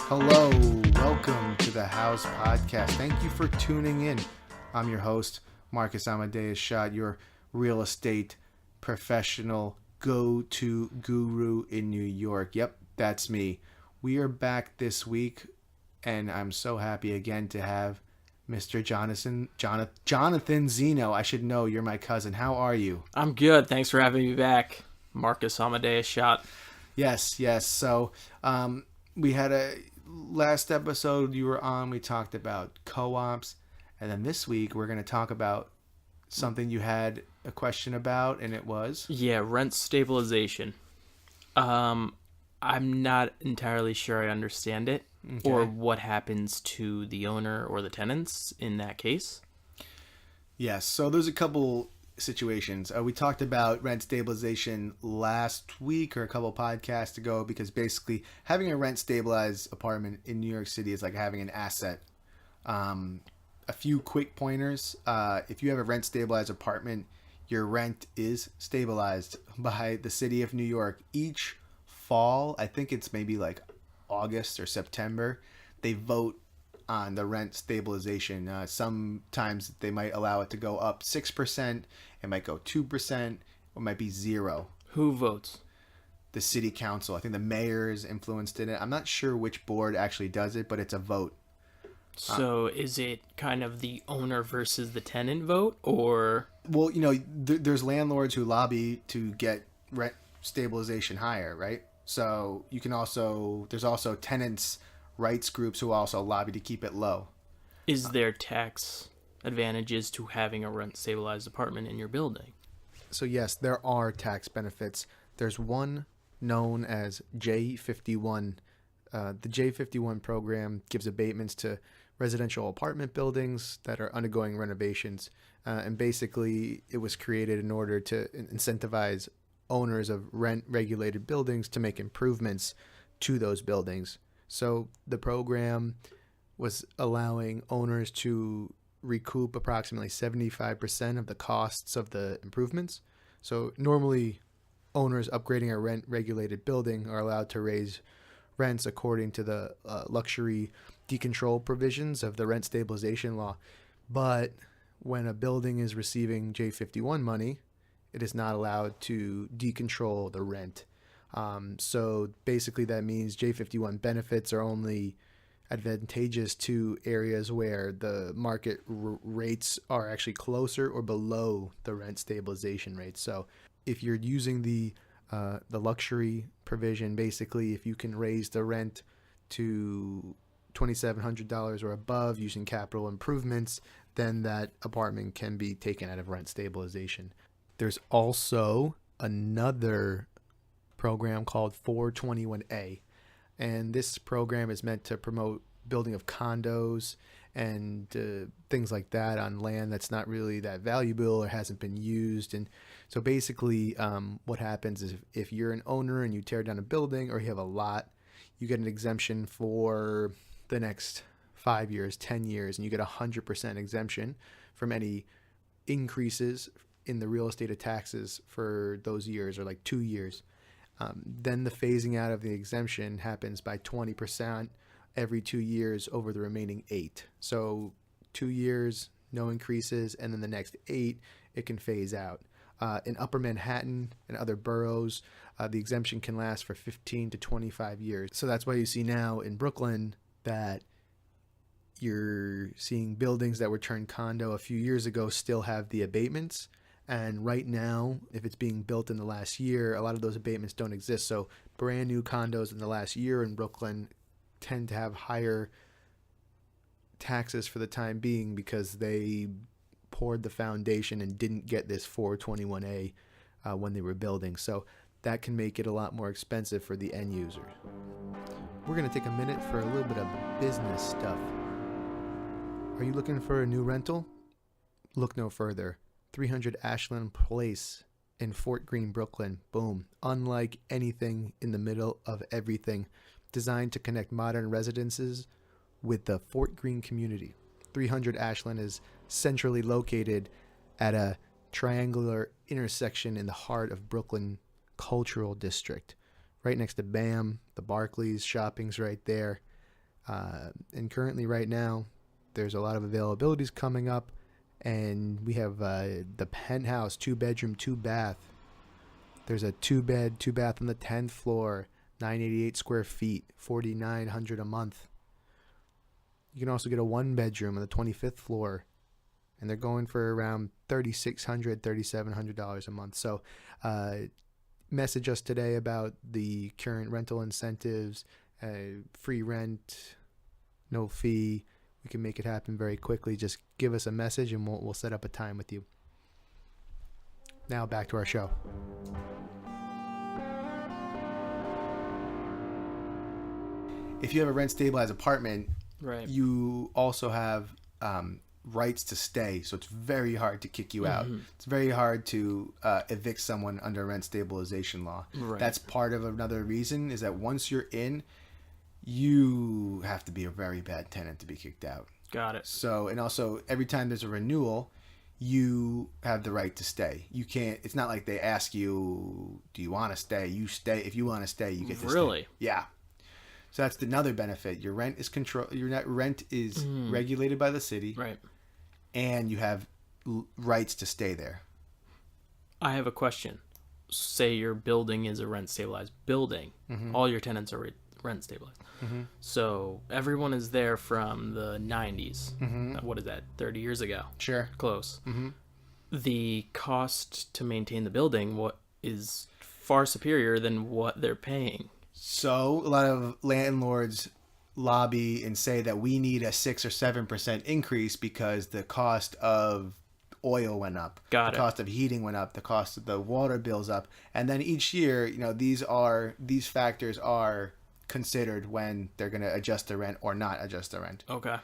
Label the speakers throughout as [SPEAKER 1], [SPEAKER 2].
[SPEAKER 1] Hello, welcome to the House Podcast. Thank you for tuning in. I'm your host, Marcus Amadeus Schott, your real estate professional go-to guru in New York. Yep, that's me. We are back this week, and I'm so happy again to have Mr. Jonathan Zeno. I should know, you're my cousin. How are you?
[SPEAKER 2] I'm good. Thanks for having me back, Marcus Amadeus Schott.
[SPEAKER 1] Yes. So, we had a last episode you were on. We talked about co-ops, and then this week we're going to talk about something you had a question about, and it was
[SPEAKER 2] rent stabilization. I'm not entirely sure I understand it, or what happens to the owner or the tenants in that case.
[SPEAKER 1] Yes. So there's a couple situations. We talked about rent stabilization last week or a couple podcasts ago, because basically having a rent stabilized apartment in New York City is like having an asset. A few quick pointers. If you have a rent stabilized apartment, your rent is stabilized by the city of New York each fall. I think it's maybe like August or September. They vote on the rent stabilization. Sometimes they might allow it to go up 6%. It might go 2%. Or it might be 0.
[SPEAKER 2] Who votes?
[SPEAKER 1] The city council. I think the mayor is influenced in it. I'm not sure which board actually does it, but it's a vote.
[SPEAKER 2] So is it kind of the owner versus the tenant vote, or?
[SPEAKER 1] Well, there's landlords who lobby to get rent stabilization higher, right? So you can there's also tenants' rights groups who also lobby to keep it low.
[SPEAKER 2] Is there tax advantages to having a rent stabilized apartment in your building?
[SPEAKER 1] So yes, there are tax benefits. There's one known as J51. The J51 program gives abatements to residential apartment buildings that are undergoing renovations. And basically, it was created in order to incentivize owners of rent-regulated buildings to make improvements to those buildings. So the program was allowing owners to recoup approximately 75% of the costs of the improvements. So normally, owners upgrading a rent-regulated building are allowed to raise rents according to the luxury decontrol provisions of the rent stabilization law. But when a building is receiving J51 money, it is not allowed to decontrol the rent. So basically that means J51 benefits are only advantageous to areas where the market rates are actually closer or below the rent stabilization rate. So if you're using the luxury provision, basically if you can raise the rent to $2,700 or above using capital improvements, then that apartment can be taken out of rent stabilization. There's also another program called 421A, and this program is meant to promote building of condos and things like that on land that's not really that valuable or hasn't been used. And so basically what happens is if you're an owner and you tear down a building or you have a lot, you get an exemption for the next 5 years, 10 years, and you get 100% exemption from any increases in the real estate taxes for those years, or like 2 years. Then the phasing out of the exemption happens by 20% every 2 years over the remaining 8. So 2 years, no increases, and then the next 8, it can phase out. In Upper Manhattan and other boroughs, the exemption can last for 15 to 25 years. So that's why you see now in Brooklyn that you're seeing buildings that were turned condo a few years ago still have the abatements. And right now, if it's being built in the last year, a lot of those abatements don't exist. So brand new condos in the last year in Brooklyn tend to have higher taxes for the time being because they poured the foundation and didn't get this 421A when they were building. So that can make it a lot more expensive for the end users. We're going to take a minute for a little bit of business stuff. Are you looking for a new rental? Look no further. 300 Ashland Place in Fort Greene, Brooklyn. Boom. Unlike anything in the middle of everything. Designed to connect modern residences with the Fort Greene community. 300 Ashland is centrally located at a triangular intersection in the heart of Brooklyn Cultural District. Right next to BAM, the Barclays, shopping's right there. And currently, right now, there's a lot of availabilities coming up, and we have the penthouse, 2-bedroom, 2-bath. There's a 2-bed, 2-bath on the 10th floor, 988 square feet, $4,900 a month. You can also get a 1-bedroom on the 25th floor, and they're going for around $3,600, $3,700 a month. So, message us today about the current rental incentives, free rent, no fee. We can make it happen very quickly. Just give us a message and we'll set up a time with you. Now back to our show. If you have a rent stabilized apartment,
[SPEAKER 2] Right.
[SPEAKER 1] you also have rights to stay. So it's very hard to kick you out. It's very hard to evict someone under rent stabilization law.
[SPEAKER 2] Right.
[SPEAKER 1] That's part of another reason is that once you're in, you have to be a very bad tenant to be kicked out.
[SPEAKER 2] Got it.
[SPEAKER 1] So, and also every time there's a renewal, you have the right to stay. You can't, it's not like they ask you, do you want to stay? You stay. If you want to stay, you get to
[SPEAKER 2] Really?
[SPEAKER 1] stay. Yeah. So that's another benefit. Your rent is rent is regulated by the city.
[SPEAKER 2] Right.
[SPEAKER 1] And you have rights to stay there.
[SPEAKER 2] I have a question. Say your building is a rent stabilized building. All your tenants are rent stabilized. So everyone is there from the 90s. What is that? 30 years ago.
[SPEAKER 1] Sure.
[SPEAKER 2] Close. The cost to maintain the building is far superior than what they're paying.
[SPEAKER 1] So a lot of landlords lobby and say that we need a 6 or 7% increase because the cost of oil went up.
[SPEAKER 2] Got
[SPEAKER 1] the
[SPEAKER 2] it.
[SPEAKER 1] cost of heating went up, the cost of the water bills up. And then each year, these factors are considered when they're going to adjust the rent or not adjust the rent.
[SPEAKER 2] Okay.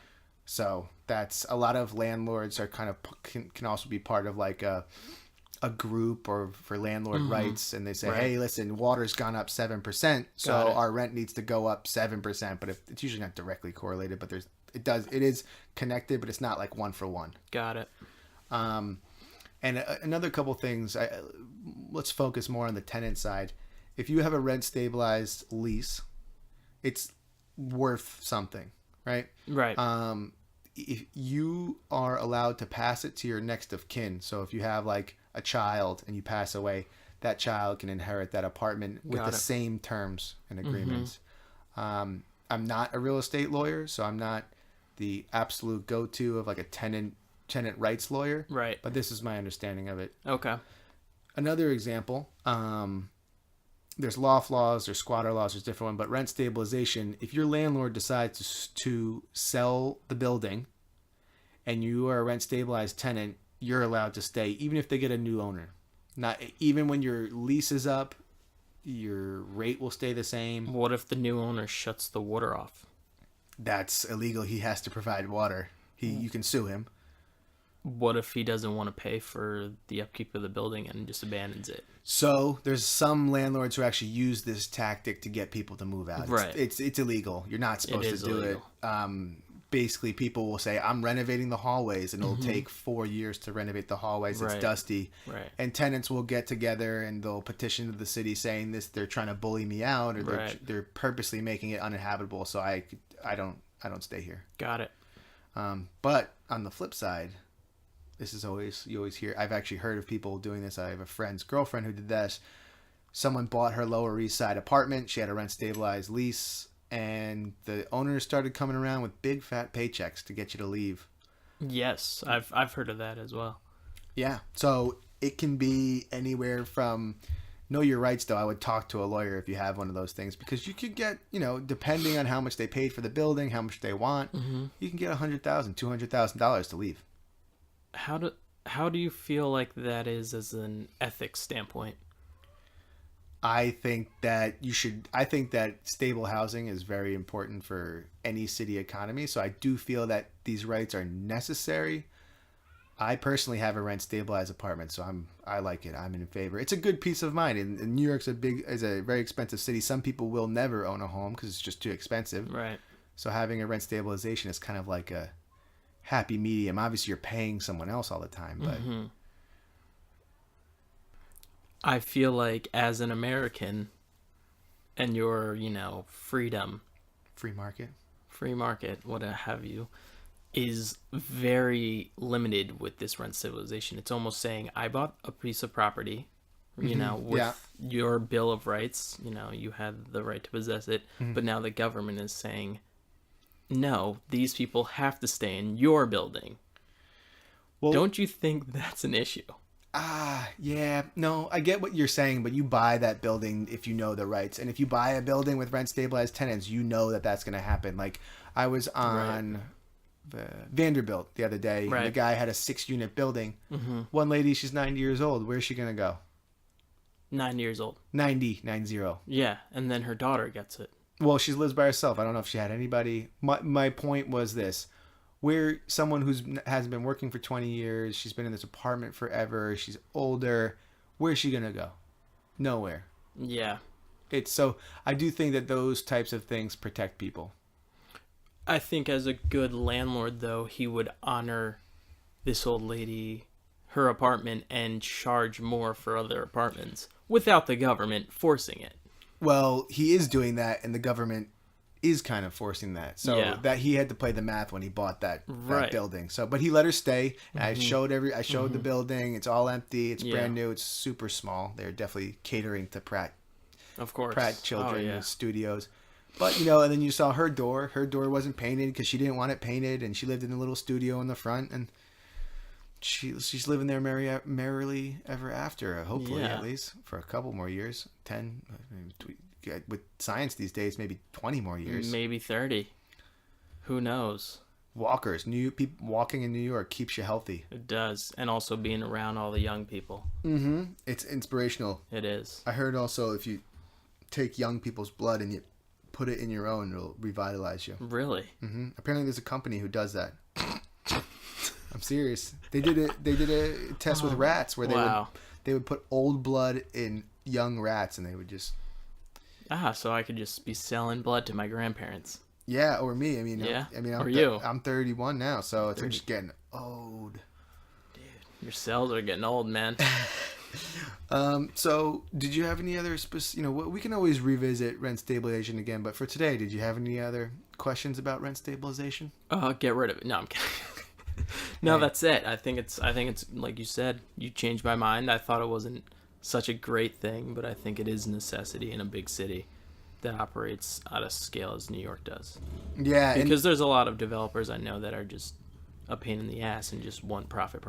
[SPEAKER 1] So that's a lot of landlords are kind of can also be part of like a group or for landlord rights, and they say,
[SPEAKER 2] Right.
[SPEAKER 1] hey, listen, water's gone up 7%, so
[SPEAKER 2] Got it.
[SPEAKER 1] our rent needs to go up 7%. But it's usually not directly correlated, but it is connected, but it's not like one for one.
[SPEAKER 2] Got it.
[SPEAKER 1] And another couple things, let's focus more on the tenant side. If you have a rent stabilized lease, it's worth something, right?
[SPEAKER 2] Right.
[SPEAKER 1] If you are allowed to pass it to your next of kin, so if you have like a child and you pass away, that child can inherit that apartment with
[SPEAKER 2] Got
[SPEAKER 1] the
[SPEAKER 2] it.
[SPEAKER 1] same terms and agreements. I'm not a real estate lawyer, so I'm not the absolute go-to of like a tenant rights lawyer.
[SPEAKER 2] Right.
[SPEAKER 1] But this is my understanding of it.
[SPEAKER 2] Okay.
[SPEAKER 1] Another example, there's loft laws, there's squatter laws, there's different one, but rent stabilization, if your landlord decides to sell the building and you are a rent stabilized tenant, you're allowed to stay even if they get a new owner. Not even when your lease is up, your rate will stay the same.
[SPEAKER 2] What if the new owner shuts the water off?
[SPEAKER 1] That's illegal. He has to provide water. You can sue him.
[SPEAKER 2] What if he doesn't want to pay for the upkeep of the building and just abandons it?
[SPEAKER 1] So there's some landlords who actually use this tactic to get people to move out.
[SPEAKER 2] Right.
[SPEAKER 1] It's illegal. You're not supposed to do
[SPEAKER 2] illegal.
[SPEAKER 1] it. Basically, people will say, I'm renovating the hallways, and it'll take 4 years to renovate the hallways. It's
[SPEAKER 2] Right.
[SPEAKER 1] dusty.
[SPEAKER 2] Right.
[SPEAKER 1] And tenants will get together and they'll petition to the city saying this, they're trying to bully me out, or
[SPEAKER 2] Right.
[SPEAKER 1] they're purposely making it uninhabitable, so I don't stay here.
[SPEAKER 2] Got it.
[SPEAKER 1] But on the flip side, you always hear, I've actually heard of people doing this. I have a friend's girlfriend who did this. Someone bought her Lower East Side apartment. She had a rent stabilized lease, and the owners started coming around with big fat paychecks to get you to leave.
[SPEAKER 2] Yes, I've heard of that as well.
[SPEAKER 1] Yeah. So it can be anywhere from, know your rights though. I would talk to a lawyer if you have one of those things, because you could get, depending on how much they paid for the building, how much they want, you can get $100,000, $200,000 to leave.
[SPEAKER 2] How do you feel like that is as an ethics standpoint?
[SPEAKER 1] I think that stable housing is very important for any city economy. So I do feel that these rights are necessary. I personally have a rent stabilized apartment, so I like it. I'm in favor. It's a good peace of mind. And New York's is a very expensive city. Some people will never own a home because it's just too expensive.
[SPEAKER 2] Right.
[SPEAKER 1] So having a rent stabilization is kind of like a happy medium. Obviously, you're paying someone else all the time, but
[SPEAKER 2] I feel like as an American and your, freedom,
[SPEAKER 1] free market.
[SPEAKER 2] free market, what have you, is very limited with this rent stabilization. It's almost saying, I bought a piece of property, you know, with your Bill of Rights, you know, you had the right to possess it, but now the government is saying, no, these people have to stay in your building. Well, don't you think that's an issue?
[SPEAKER 1] Yeah. No, I get what you're saying, but you buy that building if you know the rights. And if you buy a building with rent-stabilized tenants, you know that that's going to happen. Like, I was on Vanderbilt the other day.
[SPEAKER 2] Right.
[SPEAKER 1] And the guy had a 6-unit building. One lady, she's 90 years old. Where's she going to go?
[SPEAKER 2] 9 years old.
[SPEAKER 1] 90.
[SPEAKER 2] Yeah, and then her daughter gets it.
[SPEAKER 1] Well, she lives by herself. I don't know if she had anybody. My point was this. Where someone has been working for 20 years, she's been in this apartment forever, she's older, where's she going to go? Nowhere.
[SPEAKER 2] Yeah.
[SPEAKER 1] So I do think that those types of things protect people.
[SPEAKER 2] I think as a good landlord, though, he would honor this old lady, her apartment, and charge more for other apartments without the government forcing it.
[SPEAKER 1] Well, he is doing that, and the government is kind of forcing that. So that he had to play the math when he bought that building. So, but he let her stay. I showed the building. It's all empty. It's brand new. It's super small. They're definitely catering to Pratt Children Studios. But, you know, and then you saw her door. Her door wasn't painted because she didn't want it painted, and she lived in a little studio in the front, and she's living there merrily ever after, hopefully, at least for a couple more years. 10, with science these days, maybe 20 more years.
[SPEAKER 2] Maybe 30. Who knows?
[SPEAKER 1] Walkers. People walking in New York keeps you healthy.
[SPEAKER 2] It does. And also being around all the young people.
[SPEAKER 1] It's inspirational.
[SPEAKER 2] It is.
[SPEAKER 1] I heard also if you take young people's blood and you put it in your own, it'll revitalize you.
[SPEAKER 2] Really?
[SPEAKER 1] Apparently there's a company who does that. I'm serious. They did a test with rats where they would put old blood in young rats and they would just...
[SPEAKER 2] so I could just be selling blood to my grandparents.
[SPEAKER 1] Yeah, or me.
[SPEAKER 2] I'm
[SPEAKER 1] 31 now, so it's just getting old.
[SPEAKER 2] Dude, your cells are getting old, man.
[SPEAKER 1] So did you have any other we can always revisit rent stabilization again, but for today, did you have any other questions about rent stabilization?
[SPEAKER 2] Get rid of it. No, I'm kidding. No, that's it. I think it's like you said, you changed my mind. I thought it wasn't such a great thing, but I think it is a necessity in a big city that operates at a scale as New York does.
[SPEAKER 1] Yeah.
[SPEAKER 2] Because there's a lot of developers I know that are just a pain in the ass and just want profit.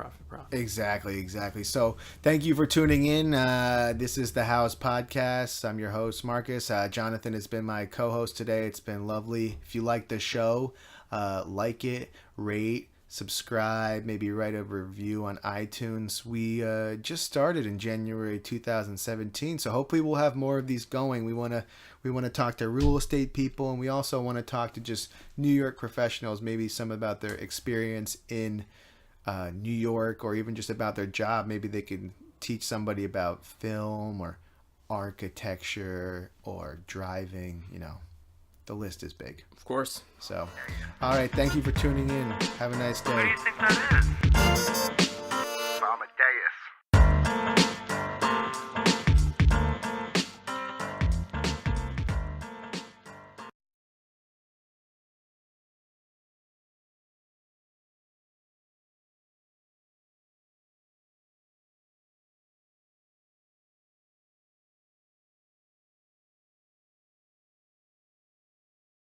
[SPEAKER 1] Exactly. So thank you for tuning in. This is the House Podcast. I'm your host, Marcus. Jonathan has been my co-host today. It's been lovely. If you like the show, like it, rate, subscribe, maybe write a review on iTunes. We just started in January 2017, so hopefully we'll have more of these going. We want to talk to real estate people, and we also want to talk to just New York professionals, maybe some about their experience in New York, or even just about their job. Maybe they can teach somebody about film or architecture or driving. The list is big.
[SPEAKER 2] Of course.
[SPEAKER 1] So, all right. Thank you for tuning in. Have a nice day.
[SPEAKER 3] What do you think that is?